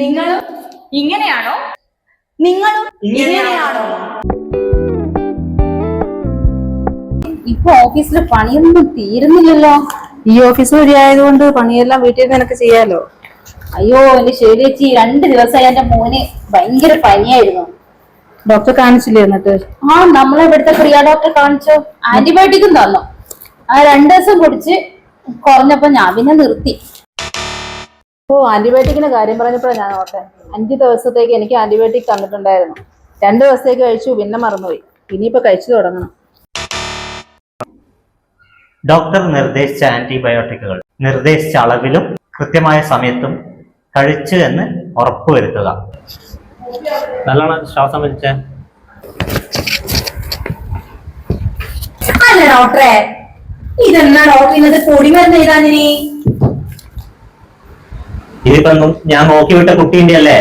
നിങ്ങളും ഇങ്ങനെയാണോ? നിങ്ങളും ഇങ്ങനെയാണോ? ഇപ്പൊ ഓഫീസിലെ പണിയൊന്നും തീരുന്നില്ലല്ലോ. ഈ ഓഫീസ് വഴി ആയതുകൊണ്ട് പണിയെല്ലാം വീട്ടിൽ നിന്ന് നിനക്ക് ചെയ്യാലോ. അയ്യോ എന്റെ ശരിയേച്ചി, 2 ദിവസമായി എന്റെ മോന് ഭയങ്കര പനിയായിരുന്നു. ഡോക്ടറെ കാണിച്ചില്ലേ എന്നിട്ട്? നമ്മളെ ഇവിടുത്തെ പ്രിയ ഡോക്ടറെ കാണിച്ചു. ആന്റിബയോട്ടിക്കും തന്നു. 2 ദിവസം കുടിച്ച് കുറഞ്ഞപ്പോ ഞാൻ പിന്നെ നിർത്തി. ആന്റിബയോട്ടിക്കിന്റെ കാര്യം പറഞ്ഞപ്പോഴാണ് ഞാൻ ഓർത്തെ. 5 ദിവസത്തേക്ക് എനിക്ക് ആന്റിബയോട്ടിക് തന്നിട്ടുണ്ടായിരുന്നു. 2 ദിവസത്തേക്ക് കഴിച്ചു, പിന്നെ മറന്നുപോയി. ഇനിയിപ്പോ കഴിച്ചു തുടങ്ങണം. ഡോക്ടർ നിർദ്ദേശിച്ച ആന്റിബയോട്ടിക്കുകൾ നിർദ്ദേശിച്ച അളവിലും കൃത്യമായ സമയത്തും കഴിച്ചു എന്ന് ഉറപ്പുവരുത്തുക. നല്ലോണം ശ്വാസം വലിച്ചേ. അല്ല ഡോക്ടറെ, ഇതെന്നാ ഡോക്ടർ ഇന്നത് പൊടിമരുന്ന് എഴുതാഞ്ഞിനി? ഇതിപ്പൊന്നും ഞാൻ നോക്കി വിട്ട കുട്ടീന്റെ അല്ലേ?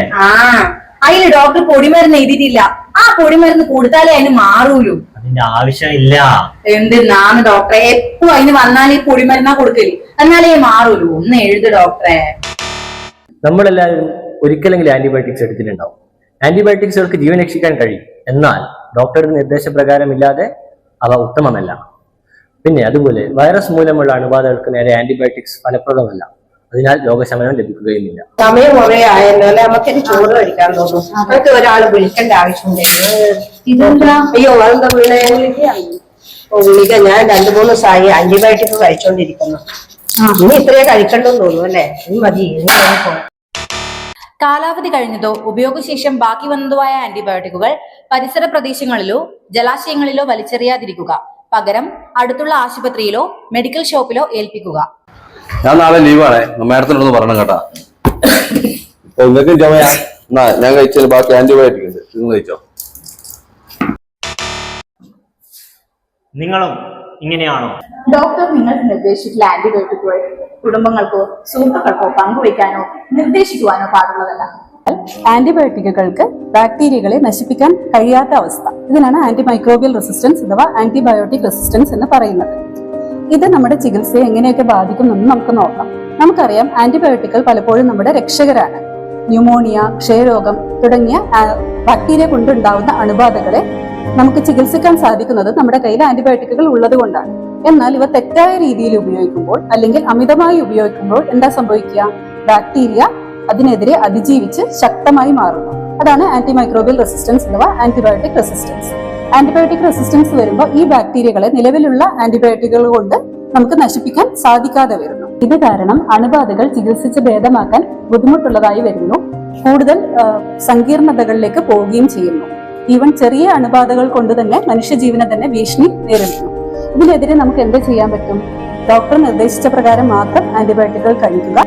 അതിന് ഡോക്ടർ പൊടിമരുന്ന് എഴുതിയിട്ടില്ല. ആ പൊടിമരുന്ന് കൊടുത്താലേ അതിന് മാറൂലൂ. അതിന്റെ ആവശ്യമില്ല. എന്തിനാണ് ഡോക്ടറെ എപ്പോ അതിന് വന്നാൽ ഈ പൊടിമരുന്നാ കൊടുക്കല്? എന്നാലേ മാറൂലൂ. ഒന്ന് എഴുത് ഡോക്ടറെ. നമ്മളെല്ലാവരും ഒരിക്കലെങ്കിലും ആന്റിബയോട്ടിക്സ് എടുത്തിട്ടുണ്ടാവും. ആന്റിബയോട്ടിക്സുകൾക്ക് ജീവൻ രക്ഷിക്കാൻ കഴിയും, എന്നാൽ ഡോക്ടറുടെ നിർദ്ദേശപ്രകാരം ഇല്ലാതെ അവ ഉത്തമമല്ല. പിന്നെ അതുപോലെ വൈറസ് മൂലമുള്ള അണുബാധകൾക്ക് നേരെ ആന്റിബയോട്ടിക്സ് ഫലപ്രദമല്ല. അതിനാൽ രോഗശമനം ലഭിക്കുകയുമില്ല. സമയം കുറെ ആയല്ലോ അല്ലെ? നമുക്കിനി ചോറ് കഴിക്കാൻ തോന്നും. നമുക്ക് ഒരാൾ വിളിക്കേണ്ട ആവശ്യമുണ്ട്. അയ്യോ അതെന്താ ഗുളിക? ഞാൻ 2-3 ദിവസമായി ആന്റിബയോട്ടിക് കഴിച്ചോണ്ടിരിക്കുന്നു. ഇനി ഇത്രയേ കഴിക്കണ്ടെന്ന് തോന്നുന്നു അല്ലെ? ഇനി മതി. കാലാവധി കഴിഞ്ഞതോ ഉപയോഗശേഷം ബാക്കി വന്നതുമായ ആന്റിബയോട്ടിക്കുകൾ പരിസര പ്രദേശങ്ങളിലോ ജലാശയങ്ങളിലോ വലിച്ചെറിയാതിരിക്കുക. പകരം അടുത്തുള്ള ആശുപത്രിയിലോ മെഡിക്കൽ ഷോപ്പിലോ ഏൽപ്പിക്കുക. ഞാൻ നാളെ ലീവാണ്. മാഡത്തിനോടൊന്ന് പറയണം കേട്ടാ. നിങ്ങൾക്കും ചുമയാ? ഞാൻ കഴിച്ചാൽ ബാക്കി ആന്റിബയോട്ടിക് ഉണ്ട്, നിങ്ങൾ കഴിച്ചോ. നിങ്ങളും ഇങ്ങനെയാണോ? ഡോക്ടർ നിങ്ങൾക്ക് നിർദ്ദേശിച്ചിട്ടുള്ള ആന്റിബയോട്ടിക്കുകൾ കുടുംബങ്ങൾക്കോ സുഹൃത്തുക്കൾക്കോ പങ്കുവയ്ക്കാനോ നിർദ്ദേശിക്കുവാനോ പാടുള്ളതല്ല. ആന്റിബയോട്ടിക്കുകൾക്ക് ബാക്ടീരിയകളെ നശിപ്പിക്കാൻ കഴിയാത്ത അവസ്ഥ, ഇതിനാണ് ആന്റിമൈക്രോബിയൽ റെസിസ്റ്റൻസ് അഥവാ ആന്റിബയോട്ടിക് റെസിസ്റ്റൻസ് എന്ന് പറയുന്നത്. ഇത് നമ്മുടെ ചികിത്സയെ എങ്ങനെയൊക്കെ ബാധിക്കുമെന്ന് നമുക്ക് നോക്കാം. നമുക്കറിയാം, ആന്റിബയോട്ടിക്കുകൾ പലപ്പോഴും നമ്മുടെ രക്ഷകരാണ്. ന്യൂമോണിയ, ക്ഷയരോഗം തുടങ്ങിയ ബാക്ടീരിയ കൊണ്ടുണ്ടാവുന്ന അണുബാധകളെ നമുക്ക് ചികിത്സിക്കാൻ സാധിക്കുന്നത് നമ്മുടെ കയ്യിൽ ആന്റിബയോട്ടിക്കുകൾ ഉള്ളത് കൊണ്ടാണ്. എന്നാൽ ഇവ തെറ്റായ രീതിയിൽ ഉപയോഗിക്കുമ്പോൾ അല്ലെങ്കിൽ അമിതമായി ഉപയോഗിക്കുമ്പോൾ എന്താ സംഭവിക്കുക? ബാക്ടീരിയ അതിനെതിരെ അതിജീവിച്ച് ശക്തമായി മാറുന്നു. അതാണ് ആന്റിമൈക്രോബിയൽ റെസിസ്റ്റൻസ് അഥവാ ആന്റിബയോട്ടിക് റെസിസ്റ്റൻസ്. ആന്റിബയോട്ടിക് റെസിസ്റ്റൻസ് വരുമ്പോൾ ഈ ബാക്ടീരിയകളെ നിലവിലുള്ള ആന്റിബയോട്ടിക്കുകൾ കൊണ്ട് നമുക്ക് നശിപ്പിക്കാൻ സാധിക്കാതെ വരുന്നു. ഇത് കാരണം അണുബാധകൾ ചികിത്സിച്ച് ഭേദമാക്കാൻ ബുദ്ധിമുട്ടുള്ളതായി വരുന്നു. കൂടുതൽ സങ്കീർണതകളിലേക്ക് പോവുകയും ചെയ്യുന്നു. ഈവൻ ചെറിയ അണുബാധകൾ കൊണ്ട് തന്നെ മനുഷ്യജീവനെ തന്നെ ഭീഷണി നേരിടുന്നു. ഇതിനെതിരെ നമുക്ക് എന്ത് ചെയ്യാൻ പറ്റും? ഡോക്ടർ നിർദ്ദേശിച്ച പ്രകാരം മാത്രം ആന്റിബയോട്ടിക്കുകൾ കഴിക്കുക.